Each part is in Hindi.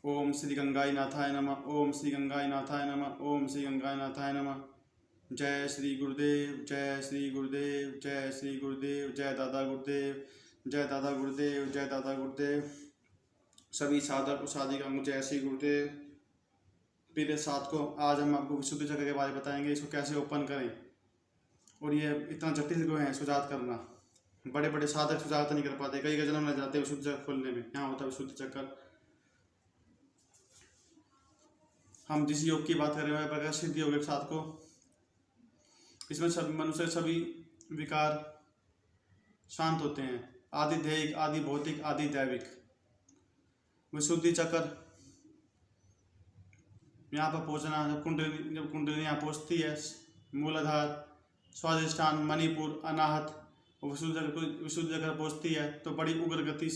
ओम श्री गंगाई नाथाय नमः। ओम श्री गंगाई नाथाय नमः। ओम श्री गंगाई नाथाय नमः। जय श्री गुरुदेव, जय श्री गुरुदेव, जय श्री गुरुदेव, जय दादा गुरुदेव, जय दादा गुरुदेव, जय दादा गुरुदेव। सभी साधक और साधिकाओं को जय श्री गुरुदेव। प्रिय साधकों, आज हम आपको विशुद्ध जगह के बारे में बताएंगे, इसको कैसे ओपन करें। और ये इतना जटिल क्यों है सुजात करना। बड़े बड़े साधक सुजात नहीं कर पाते, कई जन्म लग जाते हैं विशुद्ध जगह खोलने में। यहाँ होता है विशुद्ध चक्कर। हम जिस योग की बात कर रहे हैं प्रकाश सिद्धि योग साधकों, इसमें सब मनुष्य सभी विकार शांत होते हैं। आदि दैहिक, आदि भौतिक, आदि दैविक। विशुद्धि चक्र यहाँ पर पहुँचना, जब कुंडली यहाँ पहुँचती है, मूलाधार, स्वादिष्ठान, मणिपुर, अनाहत, विशुद्ध जगह पहुँचती है तो बड़ी उग्र गति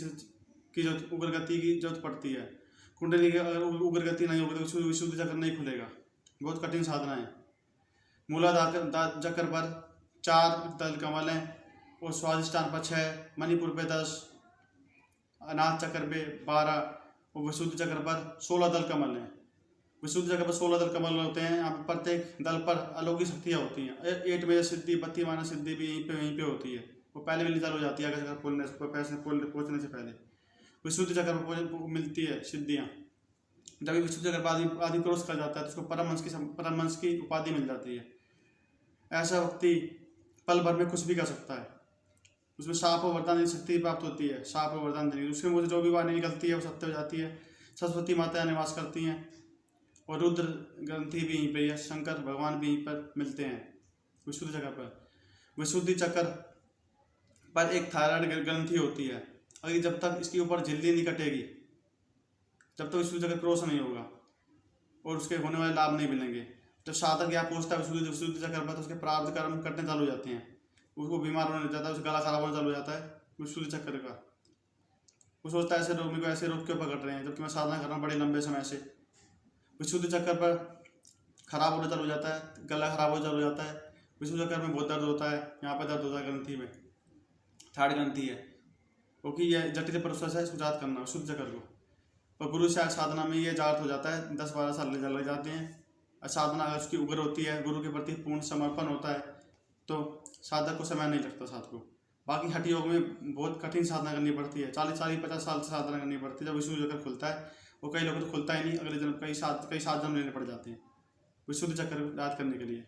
की जरूरत पड़ती है। कुंडली की अगर उग्र गति नहीं होगी तो विशुद्ध चक्र नहीं खुलेगा। बहुत कठिन साधना है। मूलाधार चक्र पर 4 दल कमल हैं और स्वादिष्ठान पर 6, मणिपुर पे 10, अनाहत चक्र पे 12 और विशुद्ध चक्र पर 16 दल कमल हैं। विशुद्ध जगह पर 16 दल कमल होते हैं। यहाँ पर प्रत्येक दल पर अलौकिक शक्तियाँ होती हैं। 8 में सिद्धि, 32 माना सिद्धि भी यहीं पे होती है। वो पहले मिलनी चालू हो जाती है अगर पहुँचने से पहले। विशुद्ध जगह पर मिलती है सिद्धियाँ। जब विशुद्ध जगह आदि क्रॉस कर जाता है तो उसको परम हंस की उपाधि मिल जाती है। ऐसा व्यक्ति पल भर में कुछ भी कर सकता है। उसमें शाप और वरदान शक्ति प्राप्त होती है। शाप और वरदान देने उसके मुझे जो भी वाणी निकलती है वो सत्य हो जाती है। सरस्वती माता निवास करती हैं और रुद्र ग्रंथि भी यहीं पर, शंकर भगवान भी यहीं पर मिलते हैं विशुद्ध जगह पर। विशुद्धि चक्र पर एक थायराइड ग्रंथि होती है। अगर जब तक इसके ऊपर झिल्ली नहीं कटेगी, जब तक विशुद्ध जगह क्रॉस नहीं होगा और उसके होने वाले लाभ नहीं मिलेंगे। जब साधक यहाँ पहुँचता है विशुद्ध चक्र पर तो उसके प्रारब्ध कर्म कटने चालू हो जाते हैं। उसको बीमार होने लग जाता है, उसका गला खराब होने चालू हो जाता है विशुद्ध चक्र का। वो सोचता है ऐसे रोग मेरे को ऐसे रोग क्यों पकड़ रहे हैं जबकि मैं साधना कर रहा हूँ बड़े लंबे समय से। विशुद्ध चक्कर पर खराब होने चालू हो जाता है, गला खराब होने चालू हो जाता है। विशुद्ध चक्कर में बहुत दर्द होता है। यहाँ पर दर्द होता है ग्रंथि में, थायराइड ग्रंथि है, क्योंकि यह जटिल प्रोसेस है सुजात करना विशुद्ध चक्कर को। और गुरु से साधना में ये जागृत हो जाता है। 10-12 साल लग जाते हैं। साधना अगर उसकी उग्र होती है, गुरु के प्रति पूर्ण समर्पण होता है तो साधक को समय नहीं लगता साथ को। बाकी हठ योग में बहुत कठिन साधना करनी पड़ती है। 40-50 साल से साधना करनी पड़ती है जब विशुद्ध चक्र खुलता है। वो कई लोगों को तो खुलता ही नहीं, अगले जन्म कई सात जन्म लेने पड़ जाते हैं विशुद्ध चक्र याद करने के लिए।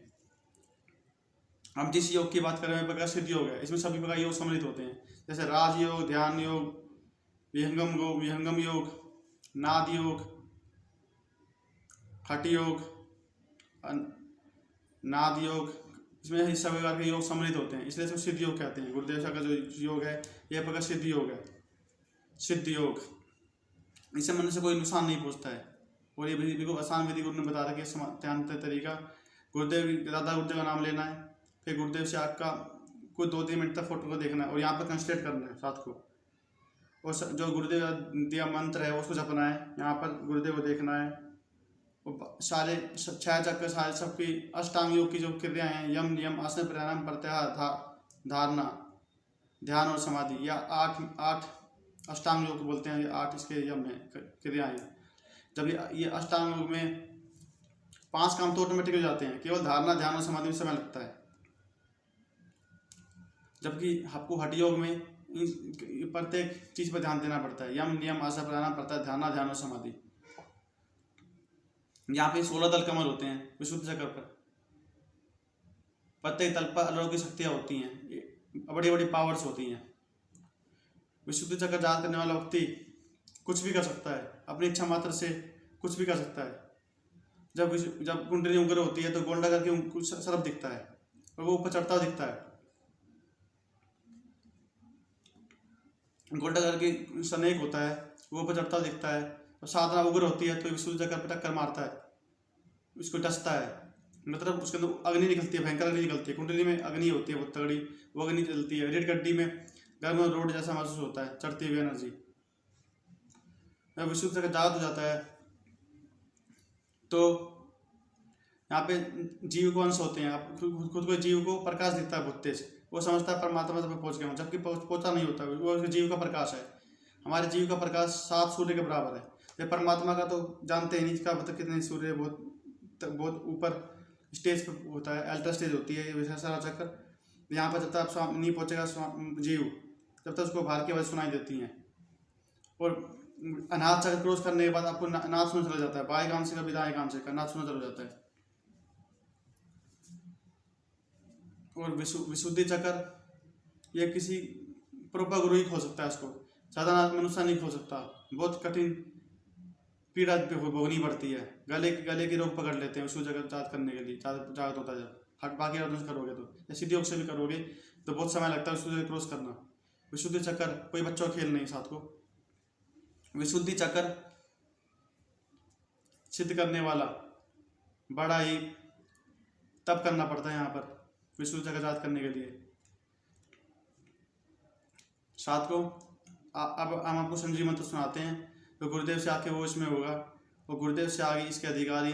हम जिस योग की बात कर रहे हैं प्रकाश सिद्धि योग है। इसमें सभी प्रकार योग सम्मिलित होते हैं, जैसे राजयोग, ध्यान योग, विहंगम योग, नाद योग, हठ योग, नाद योग। इसमें इस सभी प्रकार के योग सम्मिलित होते हैं, इसलिए इसको सिद्ध योग कहते हैं। गुरुदेव का जो योग है यह प्रकार सिद्ध योग है। सिद्ध योग इससे मनुष्य से कोई नुकसान नहीं पहुंचता है और ये बिल्कुल आसान विधि गुरु ने बता रखा है। ध्यान तरीका दादा गुरुदेव का नाम लेना है, फिर गुरुदेव से आपका कोई 2-3 मिनट तक फोटो को देखना है और यहाँ पर कंसंट्रेट करना है साथ को। और जो गुरुदेव दिया मंत्र है उसको जपना है। यहाँ पर गुरुदेव को देखना है। और सारे 6 चक्र सारे सबकी अष्टांग योग की जो क्रियाएँ हैं, यम, नियम, आसन, प्राणायाम, प्रत्याहार, धारणा, ध्यान और समाधि, या 8 अष्टांग योग बोलते हैं। ये 8 इसके यम है, क्रियाएँ। जब ये अष्टांग योग में 5 काम तो ऑटोमेटिक हो जाते हैं, केवल धारणा, ध्यान और समाधि में समय लगता है। जबकि आपको हठ योग में प्रत्येक चीज पर ध्यान देना पड़ता है। यम, नियम, आसन, प्राणायाम, प्रत्याहार, धारणा, ध्यान और समाधि। यहाँ पे 16 दल कमल होते हैं विशुद्ध चक्र पर। प्रत्येक दल पर अलौकिक शक्तियाँ होती हैं, बड़ी बड़ी पावर्स होती हैं। विशुद्ध चक्र जाप करने वाला व्यक्ति कुछ भी कर सकता है, अपनी इच्छा मात्र से कुछ भी कर सकता है। जब कुंडली उग्र होती है तो गोंडा करके कुछ सर्प दिखता है और वो ऊपर चढ़ता दिखता है। गोंडा करके स्नेक होता है, वो ऊपर चढ़ता दिखता है। और साधना उग्र होती है तो विशुद्ध चक्र पर टक्कर मारता है, उसको डसता है। मतलब उसके अंदर अग्नि निकलती है, भयंकर अग्नि निकलती है। कुंडली में अग्नि होती है बहुत तगड़ी, वो अग्नि चलती है। रेड गड्डी में गर्म रोड जैसा महसूस होता है, चढ़ती हुई एनर्जी। जब विशुद्ध चक्र जागृत हो जाता है तो यहाँ पे जीव को अंश होते हैं। आप खुद को जीव को प्रकाश दिखता है बहुत तेज, वो समझता है परमात्मा तक पहुँच गया हूँ, जबकि पहुँचा नहीं होता। वो जीव का प्रकाश है। हमारे जीव का प्रकाश 7 सूर्य के बराबर है। ये परमात्मा का तो जानते ही नहीं, इसका मतलब कितने सूर्य बहुत बहुत ऊपर स्टेज पर होता है, अल्ट्रा स्टेज होती है ये सारा चक्कर। यहाँ पर जब तक आप नहीं पहुँचेगा जीव, जब तक उसको बाहर की आवाज़ सुनाई देती हैं। और अनाथ चक्र क्रॉस करने के बाद आपको नाथ सुना चला जाता है, बाएं कान से कभी दाएं कान से का नाथ सुना चला जाता है। और विशुद्धि चक्र, ये किसी प्रॉपर गुरु ही खो सकता है इसको, साधारण मनुष्य नहीं खो सकता। बहुत कठिन पीड़ा भोगनी पड़ती है, गले की रोग पकड़ लेते हैं उसको जागृत करने के लिए, जागृत होता है जब। हट बाकी और करोगे तो या सिद्धि योग से भी करोगे तो बहुत समय लगता है उसको क्रॉस करना। विशुद्धि चक्कर कोई बच्चों खेल नहीं साथ को। विशुद्धि चक्कर सिद्ध करने वाला बड़ा ही तप करना पड़ता है यहाँ पर विशुद्धि चक्कर जागृत करने के लिए। साथ को अब हम आपको संजीव मंत्र सुनाते हैं, तो गुरुदेव से आके वो इसमें होगा, और गुरुदेव से आगे इसके अधिकारी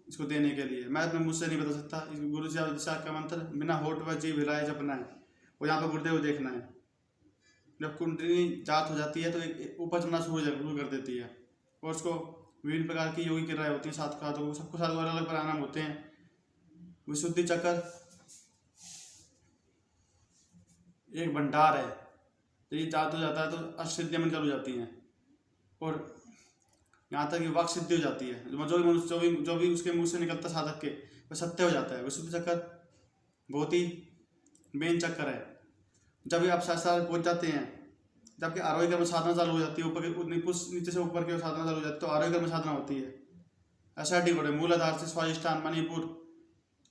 इसको देने के लिए। मैं अपने मुझसे नहीं बता सकता, गुरु से का मंत्र बिना होठ व जीभ हिलाए जपना है, और यहाँ पर गुरुदेव देखना है। जब कुंडली जात हो जाती है तो ऊपर चढ़ना शुरू कर देती है, और उसको विभिन्न प्रकार की योगी क्रियाएं होती हैं सात खातों, सबको साथ अलग अलग प्राणायाम होते हैं। विशुद्धि चक्र एक भंडार है, तो ये जात हो जाता है तो अष्टसिद्धियां मन चालू हो जाती हैं, और यहाँ तक कि वाक सिद्धि हो जाती है। जो भी उसके मुंह से निकलता साधक के वह सत्य हो जाता है। विशुद्धि चक्कर बहुत ही मेन चक्कर है। जब भी आप शास्त्र पहुंच जाते हैं, जबकि आरोग्य कर्म साधना चालू हो जाती है, नीचे से ऊपर की साधना चालू हो जाती है, तो आरोग्य कर्म साधना होती है। ऐसा घोड़े मूलाधार से स्वादिष्ठान, मणिपुर,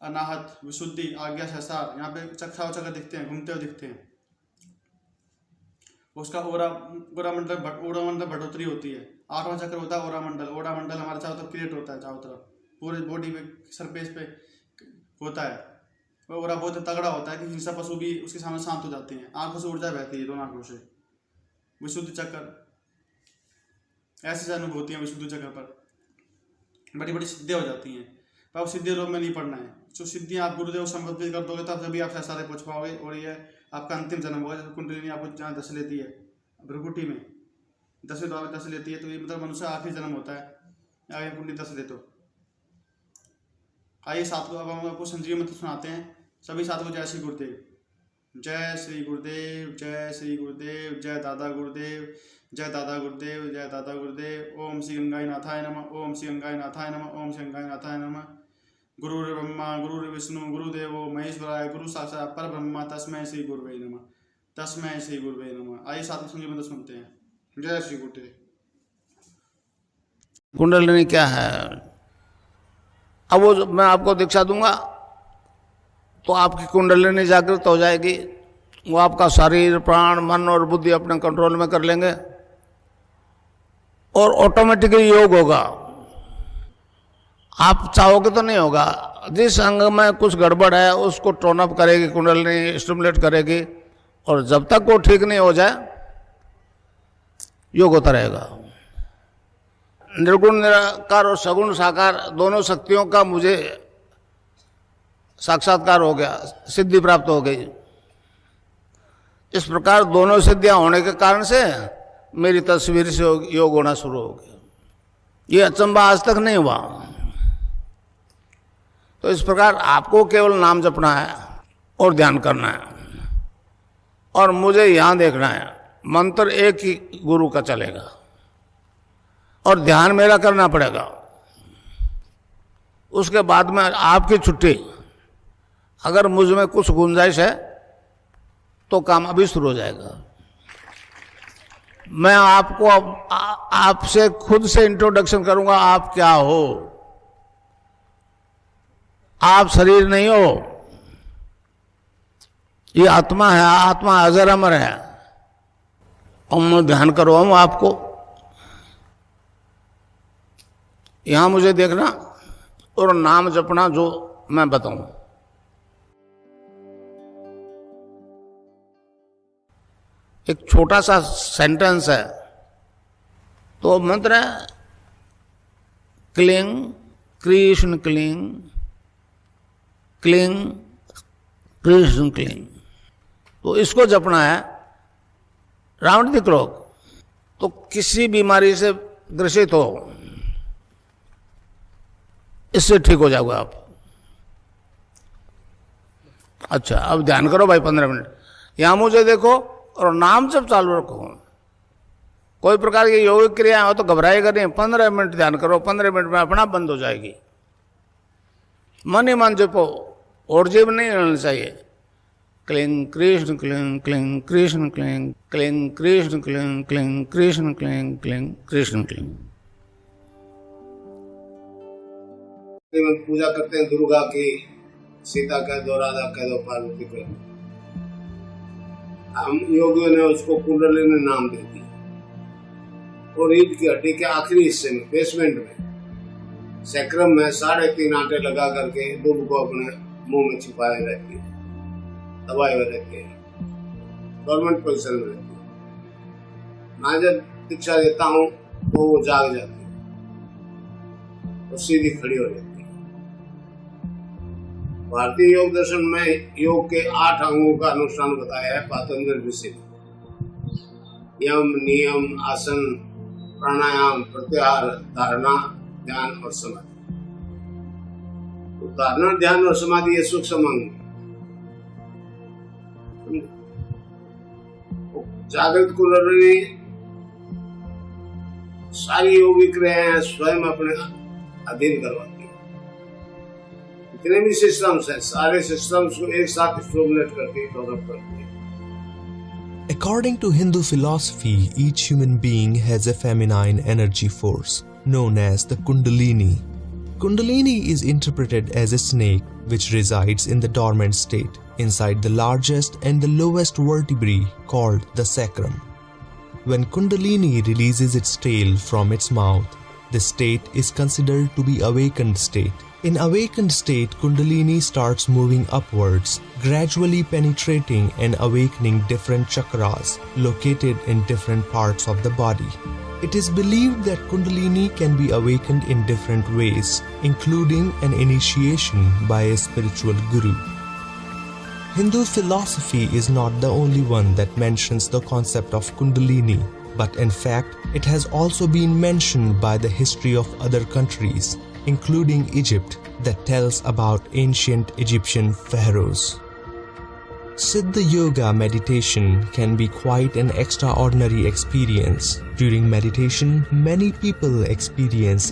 अनाहत, विशुद्धि, आज्ञा, सहसार, यहाँ पे चक्र दिखते हैं, घूमते हुए दिखते हैं। उसका ओरा मंडल बढ़ोतरी होती है। 8वां चक्र होता है ओरा मंडल हमारे चारों तरफ क्रिएट होता है, चारों तरफ पूरे बॉडी पे सरफेस पे होता है। वो ओरा बहुत तगड़ा होता है कि हिंसा पशु भी उसके सामने शांत हो जाते हैं, आंखों से ऊर्जा बहती है दोनों आंखों से। विशुद्धि चक्कर ऐसी अनुभूतियां विशुद्धि चक्र पर बड़ी बड़ी सिद्धियां हो जाती हैं, पर सिद्धि लोग में नहीं पढ़ना है। जो सिद्धियां आप गुरुदेव संबोधित कर दोगे तब जब आप सारे पहुंच पाओगे, और ये आपका अंतिम जन्म होगा। जैसे कुंडलिनी आपको जहाँ दस लेती है भ्रुकुटी में, 10वें द्वार में 10 लेती है, तो ये मतलब मनुष्य आखिरी जन्म होता है आगे कुंडली 10 ले तो। आइए साथ को अब हम आपको संजीव मंत्र सुनाते हैं, सभी साथ को। जय श्री गुरुदेव, जय श्री गुरुदेव, जय श्री गुरुदेव, जय दादा गुरुदेव, जय दादा गुरुदेव, जय दादा गुरुदेव। ओम श्री गंगाई नाथाय नमः, ओम श्री गंगाई नाथाय नमः, ओम श्री गंगाई नाथाय नमः। गुरुर् ब्रह्मा गुरुर्विष्णु गुरुदेवो महेश्वराय, गुरु साक्षात् परब्रह्म तस्मै श्री गुरुवे नमः, तस्मै श्री गुरुवे नमः। आइए साथ में संजीव मंत्र सुनते हैं। जय श्री गुरुदेव। कुंडलिनी क्या है? अब वो मैं आपको दीक्षा दूंगा तो आपकी कुंडलिनी जागृत हो जाएगी, वो आपका शरीर, प्राण, मन और बुद्धि अपने कंट्रोल में कर लेंगे, और ऑटोमेटिकली योग होगा। आप चाहोगे तो नहीं होगा। जिस अंग में कुछ गड़बड़ है उसको टोन अप करेगी कुंडलिनी, स्टिमुलेट करेगी, और जब तक वो ठीक नहीं हो जाए योग होता रहेगा। निर्गुण निराकार और सगुण साकार दोनों शक्तियों का मुझे साक्षात्कार हो गया, सिद्धि प्राप्त हो गई। इस प्रकार दोनों सिद्धियां होने के कारण से मेरी तस्वीर से योग होना शुरू हो गया। ये अचंबा आज तक नहीं हुआ। तो इस प्रकार आपको केवल नाम जपना है और ध्यान करना है, और मुझे यहां देखना है। मंत्र एक ही गुरु का चलेगा, और ध्यान मेरा करना पड़ेगा। उसके बाद में आपकी छुट्टी। अगर मुझ में कुछ गुंजाइश है तो काम अभी शुरू हो जाएगा। मैं आपको आपसे खुद से इंट्रोडक्शन करूंगा। आप क्या हो? आप शरीर नहीं हो, ये आत्मा है। आत्मा अजर अमर है। और मैं ध्यान करवाऊं आपको, यहां मुझे देखना और नाम जपना जो मैं बताऊं। एक छोटा सा सेंटेंस है, तो मंत्र है क्लिंग कृष्ण क्लिंग, क्लिंग कृष्ण क्लिंग। तो इसको जपना है राउंड द क्लॉक। तो किसी बीमारी से ग्रसित हो, इससे ठीक हो जाओगे आप। अच्छा, अब ध्यान करो भाई 15 मिनट। यहां मुझे देखो और नाम जब चालू रखो। कोई प्रकार की योगिक क्रिया हो तो घबराएगा नहीं। 15 मिनट ध्यान करो, 15 मिनट में अपना बंद हो जाएगी। मन ही मन जपो, और जीव नहीं रहना चाहिए। क्लिंग कृष्ण क्लिंग क्लिंग कृष्ण क्लिंग क्लिंग कृष्ण क्लिंग क्लिंग कृष्ण क्लिंग क्लिंग कृष्ण क्लिंग। पूजा करते हैं दुर्गा की, सीता कह दो, राधा कह दो, पार्वती कह दो। हम योगियों ने उसको कुंडलिनी नाम दे दिया। और रीढ़ की हड्डी के आखिरी हिस्से में, बेसमेंट में, सैक्रम में 3.5 आंटे लगा करके दुब को अपने मुंह में छिपाए रहती है, दबाए हुए रहती है, गवर्नमेंट पोजिशन में रहती है। मैं जब दीक्षा देता हूँ तो वो जाग जाती है और सीधी खड़ी हो जाती है। भारतीय योग दर्शन में योग के 8 अंगों का अनुष्ठान बताया है पातंजलि ऋषि ने। यम, नियम, आसन, प्राणायाम, प्रत्याहार, धारणा, ध्यान और समाधि। तो धारणा, ध्यान और समाधि ये सूक्ष्म अंग। जागृत कुंडलिनी सारी योगिक क्रियाएं स्वयं अपने अधीन करवाती है। जितने भी सिस्टम्स हैं, सारे सिस्टम्स को एक साथ स्टिमुलेट करती है, डेवलप करती है। According to Hindu philosophy, each human being has a feminine energy force known as the Kundalini. Kundalini is interpreted as a snake which resides in the dormant state inside the largest and the lowest vertebrae called the sacrum. When Kundalini releases its tail from its mouth, this state is considered to be awakened state. In awakened state, Kundalini starts moving upwards, gradually penetrating and awakening different chakras located in different parts of the body. It is believed that Kundalini can be awakened in different ways, including an initiation by a spiritual guru. Hindu philosophy is not the only one that mentions the concept of Kundalini, but in fact, it has also been mentioned by the history of other countries, including Egypt, that tells about ancient Egyptian pharaohs. Siddha Yoga meditation can be quite an extraordinary experience. During meditation, many people experience